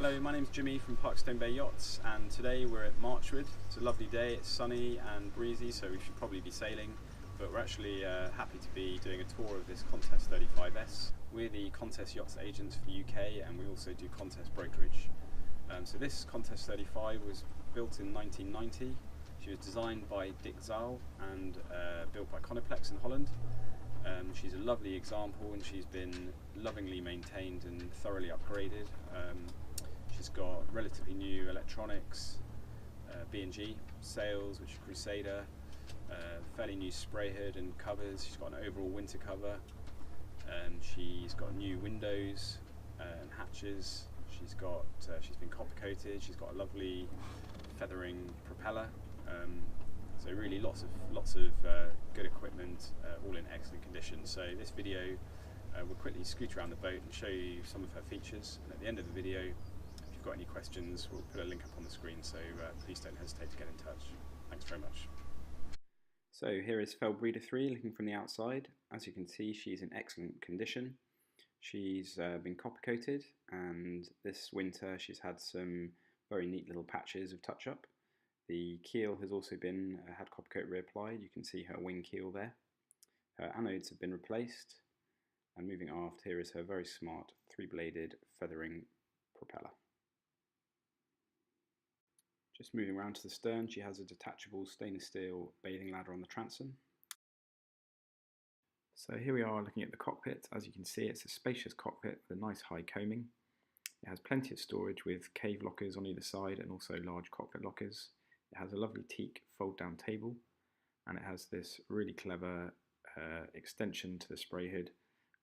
Hello, my name's Jimmy from Parkstone Bay Yachts, and today we're at Marchwood. It's a lovely day, it's sunny and breezy, so we should probably be sailing, but we're actually happy to be doing a tour of this Contest 35S. We're the Contest Yachts agents for the UK, and we also do contest brokerage. So this Contest 35 was built in 1990. She was designed by Dick Zaal and built by Coniplex in Holland. She's a lovely example, and she's been lovingly maintained and thoroughly upgraded. She's got relatively new electronics, B&G sails, which are Crusader, fairly new spray hood and covers. She's got an overall winter cover. She's got new windows and hatches. She's been copper coated. She's got a lovely feathering propeller. So really lots of good equipment, all in excellent condition. So this video, we'll quickly scoot around the boat and show you some of her features. And at the end of the video, if you've got any questions, we'll put a link up on the screen. So please don't hesitate to get in touch. Thanks very much. So here is Felbreeder 3 looking from the outside. As you can see, she's in excellent condition. She's been copper coated, and this winter she's had some very neat little patches of touch up. The keel has also been had copper coat reapplied. You can see her wing keel there. Her anodes have been replaced, and moving aft, here is her very smart three-bladed feathering propeller. Just moving around to the stern, she has a detachable stainless steel bathing ladder on the transom. So here we are looking at the cockpit. As you can see, it's a spacious cockpit with a nice high coaming. It has plenty of storage with cave lockers on either side and also large cockpit lockers. It has a lovely teak fold-down table, and it has this really clever extension to the spray hood,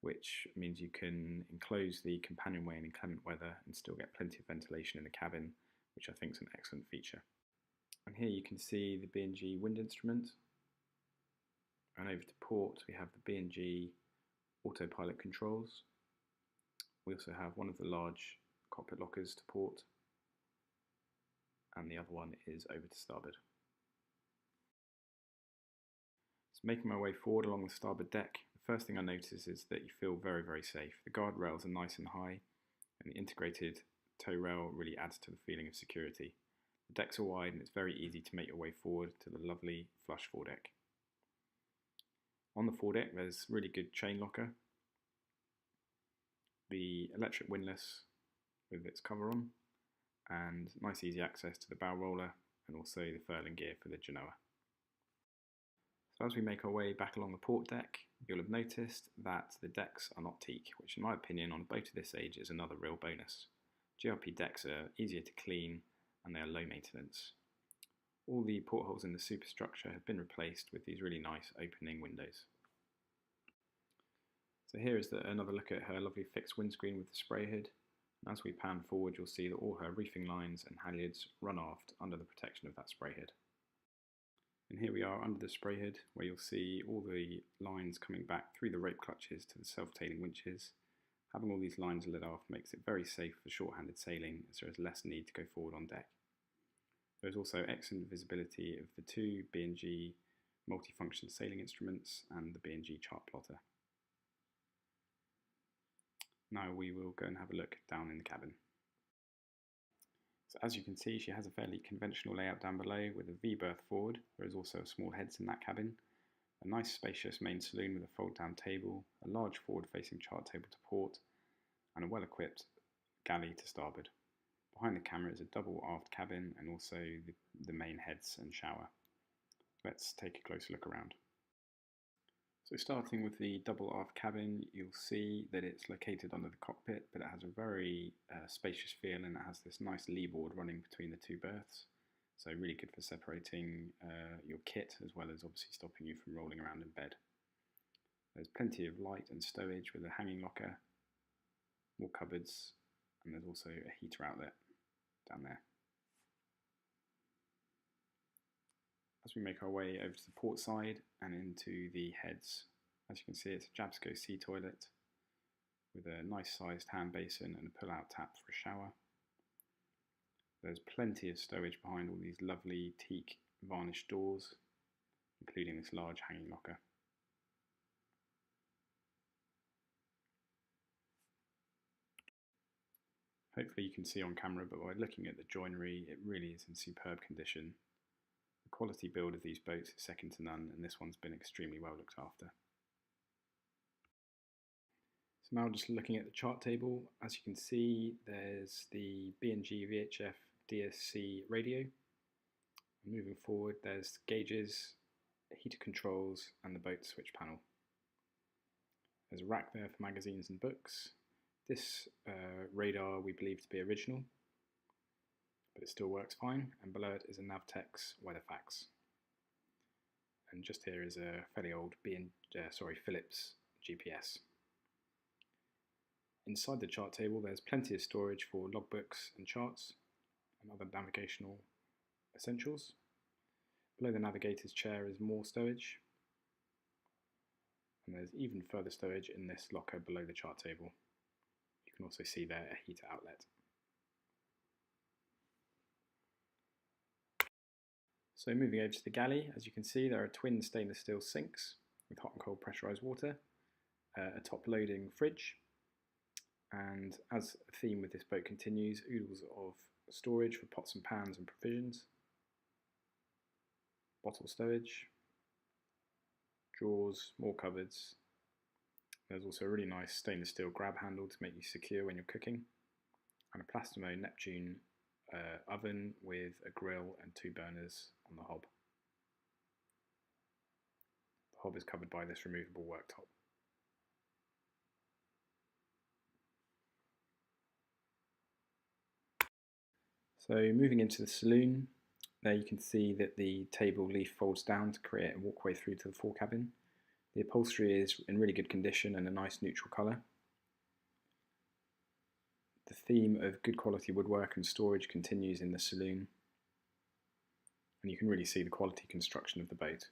which means you can enclose the companionway in inclement weather and still get plenty of ventilation in the cabin, which I think is an excellent feature. And here you can see the B&G wind instrument. And over to port, we have the B&G autopilot controls. We also have one of the large cockpit lockers to port, and the other one is over to starboard. So making my way forward along the starboard deck, the first thing I notice is that you feel very, very safe. The guardrails are nice and high, and the integrated tow rail really adds to the feeling of security. The decks are wide, and it's very easy to make your way forward to the lovely flush foredeck. On the foredeck, there's really good chain locker, the electric windlass with its cover on, and nice easy access to the bow roller and also the furling gear for the genoa. So as we make our way back along the port deck, you'll have noticed that the decks are not teak, which in my opinion on a boat of this age is another real bonus. GRP decks are easier to clean and they are low maintenance. All the portholes in the superstructure have been replaced with these really nice opening windows. So here is another look at her lovely fixed windscreen with the spray hood. And as we pan forward, you'll see that all her reefing lines and halyards run aft under the protection of that spray hood. And here we are under the spray hood, where you'll see all the lines coming back through the rope clutches to the self-tailing winches. Having all these lines lit aft makes it very safe for short-handed sailing, as there is less need to go forward on deck. There is also excellent visibility of the two B&G multifunction sailing instruments and the B&G chart plotter. Now we will go and have a look down in the cabin. So as you can see, she has a fairly conventional layout down below with a V-berth forward. There is also a small heads in that cabin, a nice spacious main saloon with a fold-down table, a large forward-facing chart table to port, and a well-equipped galley to starboard. Behind the camera is a double aft cabin and also the main heads and shower. Let's take a closer look around. So starting with the double aft cabin, you'll see that it's located under the cockpit, but it has a very spacious feel, and it has this nice lee board running between the two berths. So really good for separating your kit, as well as obviously stopping you from rolling around in bed. There's plenty of light and stowage with a hanging locker, more cupboards, and there's also a heater outlet down there. As we make our way over to the port side and into the heads, as you can see, it's a Jabsco sea toilet with a nice sized hand basin and a pull-out tap for a shower. There's plenty of stowage behind all these lovely teak varnished doors, including this large hanging locker. Hopefully you can see on camera, but by looking at the joinery, it really is in superb condition. The quality build of these boats is second to none, and this one's been extremely well looked after. So now just looking at the chart table, as you can see, there's the B&G VHF DSC radio. And moving forward, there's gauges, heater controls, and the boat switch panel. There's a rack there for magazines and books. This radar we believe to be original, but it still works fine, and below it is a Navtex Weatherfax. And just here is a fairly old Philips GPS. Inside the chart table there's plenty of storage for logbooks and charts and other navigational essentials. Below the navigator's chair is more stowage, and there's even further stowage in this locker below the chart table. You can also see there a heater outlet. So moving over to the galley, as you can see there are twin stainless steel sinks with hot and cold pressurised water, a top loading fridge, and as a theme with this boat continues, oodles of storage for pots and pans and provisions, bottle stowage, drawers, more cupboards. There's also a really nice stainless steel grab handle to make you secure when you're cooking, and a Plastimo Neptune oven with a grill and 2 burners on the hob. The hob is covered by this removable worktop. So moving into the saloon, there you can see that the table leaf folds down to create a walkway through to the forecabin. The upholstery is in really good condition and a nice neutral colour. The theme of good quality woodwork and storage continues in the saloon, and you can really see the quality construction of the boat.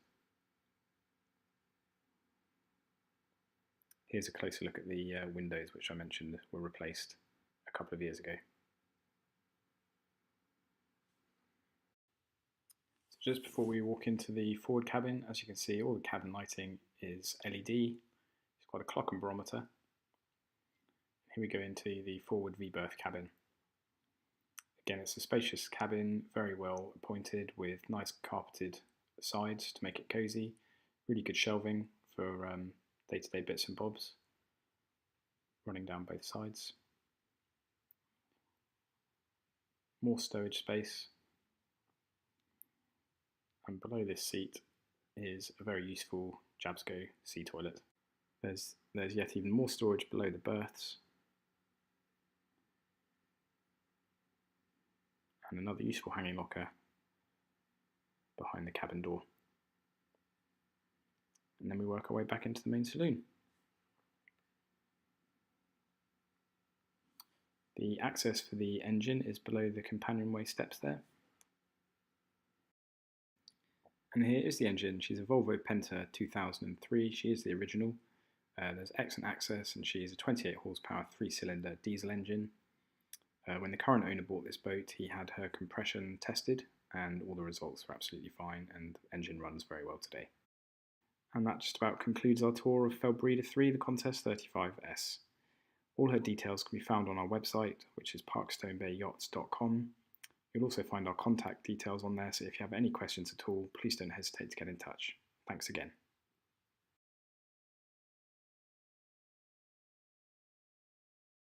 Here's a closer look at the windows which I mentioned were replaced a couple of years ago. So just before we walk into the forward cabin, as you can see, all the cabin lighting is LED. It's got a clock and barometer. Here we go into the forward V-berth cabin. Again, it's a spacious cabin, very well appointed with nice carpeted sides to make it cosy. Really good shelving for day-to-day bits and bobs running down both sides. More stowage space. And below this seat is a very useful Jabsco sea toilet. There's yet even more storage below the berths. And another useful hanging locker behind the cabin door. And then we work our way back into the main saloon. The access for the engine is below the companionway steps there. And here is the engine. She's a Volvo Penta 2003. She is the original. There's excellent access, and she is a 28 horsepower 3-cylinder diesel engine. When the current owner bought this boat, he had her compression tested, and all the results were absolutely fine, and the engine runs very well today. And that just about concludes our tour of Felbreda 3, the Contest 35S. All her details can be found on our website, which is parkstonebayyachts.com. You'll also find our contact details on there, so if you have any questions at all, please don't hesitate to get in touch. Thanks again.